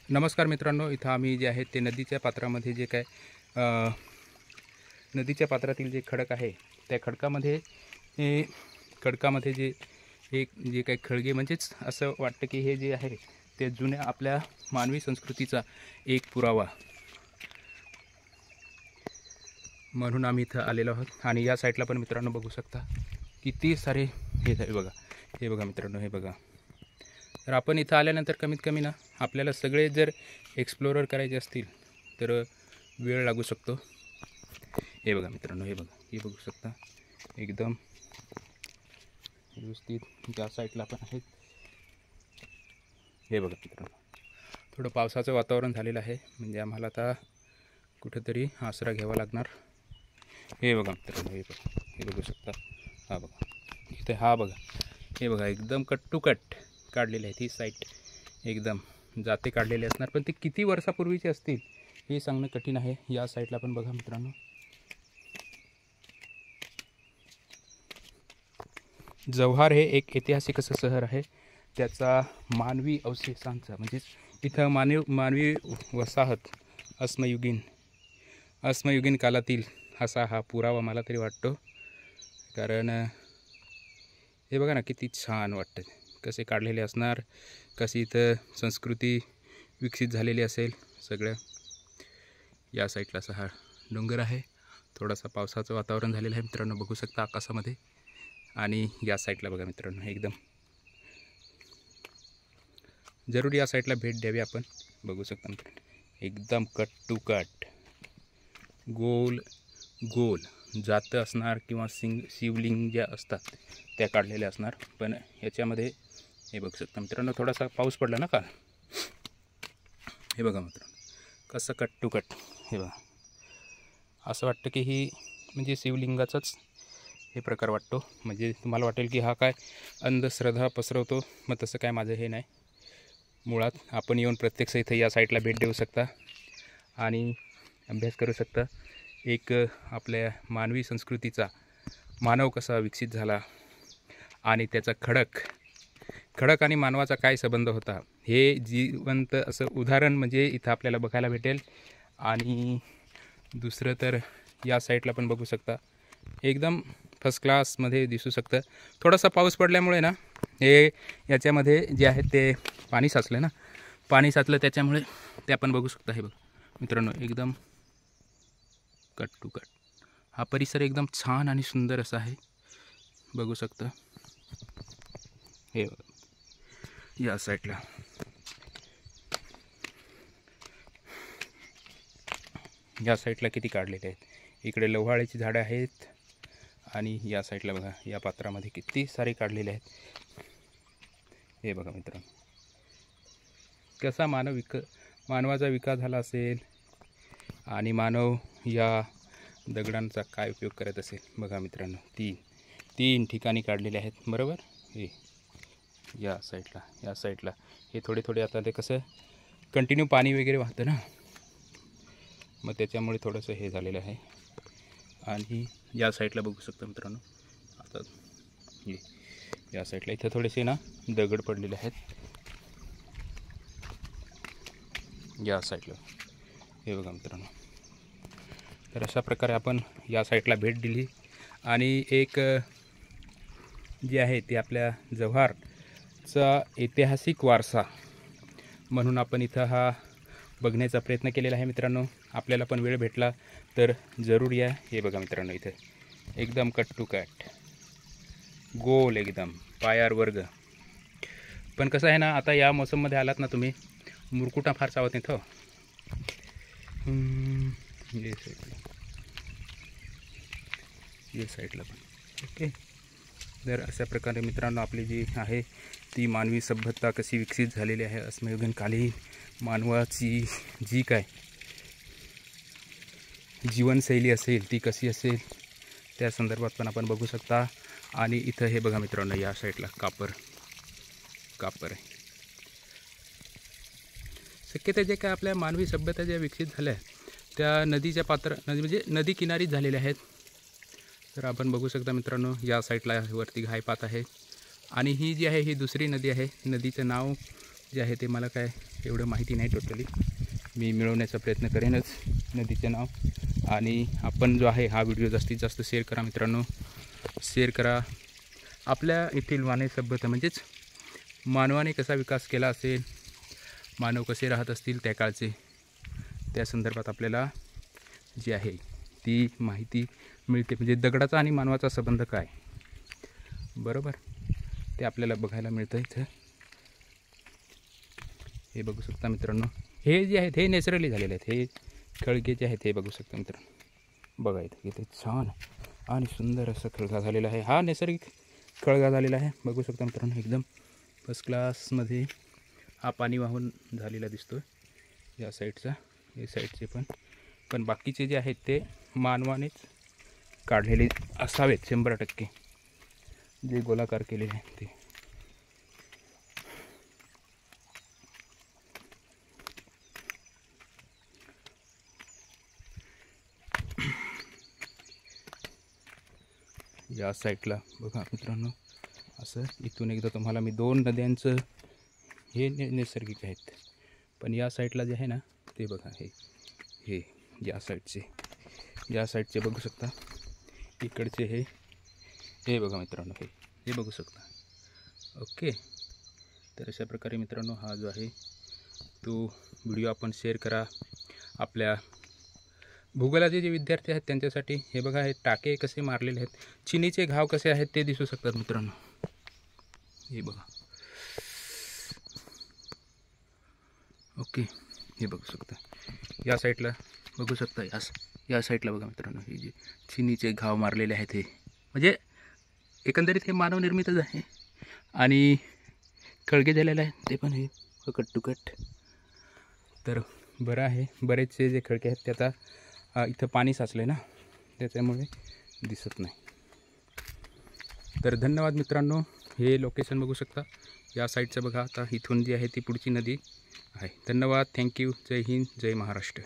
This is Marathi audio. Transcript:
नमस्कार मित्रांनो, इथं आम्ही जे आहे ते नदीच्या पात्रामध्ये जे काय नदीच्या पात्रातील जे खडक आहे त्या खडकामध्ये जे काही खळगे म्हणजेच असं वाटतं की हे जे आहे ते जुन्या आपल्या मानवी संस्कृतीचा एक पुरावा म्हणून आम्ही इथं आलेलो आहोत। आणि या साईडला पण मित्रांनो बघू शकता किती सारे हे बघा मित्रांनो, हे बघा। तर आपण इथं आल्यानंतर कमीत कमी ना आपल्याला सगळे जर एक्सप्लोरर करायचे असतील तर वेळ लागू शकतो। हे बघा मित्रांनो, हे बघू शकता एकदम व्यवस्थित ज्या साईडला पण आहेत। हे बघा मित्रांनो, थोडं पावसाचं वातावरण झालेलं आहे, म्हणजे आम्हाला आता कुठेतरी आसरा घ्यावा लागणार। हे बघा मित्रांनो, हे बघू शकता। हा बघा इथे, हा बघा, हे बघा एकदम कट टू कट काढलेले आहेत। ही साईट एकदम जाते काढलेले असणार, पण ते किती वर्षापूर्वीचे असतील हे सांगणं कठीण आहे। या साईडला पण बघा मित्रांनो, जव्हार हे एक ऐतिहासिक असं शहर आहे। त्याचा मानवी अवशेषांचा म्हणजेच इथं मानवी वसाहत अस्मयुगीन कालातील असा हा पुरावा मला तरी वाटतो। कारण हे बघा ना किती छान वाटतं, कसे काढलेले असणार, कशी इथं संस्कृती विकसित झालेली असेल सगळं। या साईडला असा हा डोंगर आहे, थोडासा पावसाचं वातावरण झालेलं आहे मित्रांनो, बघू शकता आकाशामध्ये। आणि या साईडला बघा मित्रांनो, एकदम जरूर या साईडला भेट द्यावी आपण। बघू शकता मित्रांनो, एकदम कट टू कट गोल गोल जातं असणार किंवा शिवलिंग ज्या असतात त्या काढलेल्या असणार। पण याच्यामध्ये हे बघू शकता मित्रांनो, थोडासा पाऊस पडला ना काल, हे बघा मित्रांनो कसं कट टू कट। हे बघा, असं वाटतं की ही म्हणजे शिवलिंगाचाच हे प्रकार वाटतो। म्हणजे तुम्हाला वाटेल की हा काय अंधश्रद्धा पसरवतो, मग तसं काय माझं हे नाही। मुळात आपण येऊन प्रत्यक्ष इथं या साईडला भेट देऊ शकता आणि अभ्यास करू शकता एक आपल्या मानवी संस्कृतीचा मानव कसा विकसित झाला आणि त्याचा खडक आणि मानवाचा काय संबंध होता हे जिवंत असं उदाहरण म्हणजे इथं आपल्याला बघायला भेटेल। आणि दुसरं तर या साईडला पण बघू शकता, एकदम फर्स्ट क्लासमध्ये दिसू शकतं। थोडासा पाऊस पडल्यामुळे ना हे याच्यामध्ये जे आहे ते पाणी साचलं त्याच्यामुळे ते आपण बघू शकता। हे बघ मित्रांनो, एकदम कट टू कट हा परिसर एकदम छान आणि सुंदर असा आहे, बघू शकता। हे या साईडला किती काढलेले आहेत, इकडे लव्हाळ्याची झाडं आहेत आणि या साईडला बघा या पात्रामध्ये किती सारे काढलेले आहेत। हे बघा मित्रांनो, कसा मानवाचा विकास झाला असेल आणि मानव या दगडांचा काय उपयोग करत असेल। बघा मित्रांनो, तीन ठिकाणी काढलेले आहेत बरोबर। हे या साईडला हे थोडे आता ते कसं कंटिन्यू पाणी वगैरे वाहतं ना, मग त्याच्यामुळे थोडंसं हे झालेलं आहे। आणि या साईडला बघू शकता मित्रांनो, आता या साईडला इथं थोडेसे ना दगड पडलेले आहेत। या साईडला हे बघा मित्रांनो, तर अशा प्रकारे आपण या साईडला भेट दिली आणि एक जे आहे ते आपल्या जव्हारचा ऐतिहासिक वारसा म्हणून आपण इथं हा बघण्याचा प्रयत्न केलेला आहे मित्रांनो। आपल्याला पण वेळ भेटला तर जरूर या। हे बघा मित्रांनो, इथं एकदम कट टू कट गोल एकदम पायार वर्ग। पण कसं आहे ना, आता या मोसममध्ये आलात ना तुम्ही, मुरकुटा फार चावत नाही ये साईडला पण ओके। तर अशा प्रकारे मित्रांनो आपली जी आहे ती मानवी सभ्यता कशी विकसित झालेली आहे, अस्मयुगीनकालीन मानवाची जी काय जीवनशैली असेल ती कशी असेल त्या संदर्भात पण आपण बघू शकता। आणि इथं हे बघा मित्रांनो, या साईडला कापर आहे। शक्यता जे काय आपल्या मानवी सभ्यता ज्या विकसित झाल्या त्या म्हणजे नदी किनारीच झालेल्या आहेत। तर आपण बघू शकता मित्रांनो, या साईडला वरती घायपात आहे आणि ही जी आहे ही दुसरी नदी आहे। नदीचं नाव जे आहे ते मला काय एवढं माहिती नाही टोटली. मी मिळवण्याचा प्रयत्न करेनच नदीचे नाव. आणि आपण जो आहे हा व्हिडिओ जास्तीत जास्त शेअर करा मित्रांनो, शेअर करा. आपल्या येथील मानवी सभ्यता म्हणजेच मानवाने कसा विकास केला असेल, मानव कसे राहत असतील त्या काळचे, त्या संदर्भात आपल्याला जी आहे ती माहिती मिळते. म्हणजे दगडाचा आणि मानवाचा संबंध काय, बरोबर, ते आपल्याला बघायला मिळतं इथं. हे बघू शकता मित्रांनो, हे जे आहेत हे नॅचरली झालेले आहेत. हे खळगे जे आहेत हे बघू शकता मित्रांनो, बघा इथं किती छान आणि सुंदर असं खळगा झालेला आहे. हा नैसर्गिक खळगा झालेला आहे, बघू शकता मित्रांनो. एकदम फर्स्ट क्लासमध्ये हा पाणी वाहून झालेला दिसतो या साईडचा, हे साईडचे पण बाकीचे जे आहेत ते मानवानेच काढलेले असावेत 100%, जे गोलाकार केलेले आहेत ते. या साईडला बघा मित्रांनो, असं इथून एकदा तुम्हाला मी 2 नद्यांचं हे नैसर्गिक आहेत, पण या साईडला जे आहे ना ते बघा, हे या साईडचे बघू शकता. इकडचे हे बघा मित्रांनो, हे बघू शकता. ओके, तर अशा प्रकारे मित्रांनो हा जो आहे तो व्हिडिओ आपण शेअर करा. आपल्या भूगोलाचे जे विद्यार्थी आहेत त्यांच्यासाठी. हे बघा, हे टाके कसे मारलेले आहेत, चिनीचे घाव कसे आहेत ते दिसू शकतात मित्रांनो. हे बघा, ओके, हे बघू शकता. या साईडला बघू शकता, या साईडला बघा मित्रांनो, हे जे चिनीचे घाव मारलेले आहेत हे म्हणजे एकंदरीत हे मानवनिर्मितच आहे. आणि खळगे झालेले आहेत ते पण हे कट टू कट. तर बरं आहे, बरेचसे जे खळगे आहेत ते आता इथं पाणी साचले ना त्याच्यामुळे दिसत नाही. तर धन्यवाद मित्रांनो. हे लोकेशन बघू शकता या साईडचं बघा. आता इथून जी आहे ती पुढची नदी आहे. धन्यवाद, थँक्यू. जय हिंद, जय महाराष्ट्र.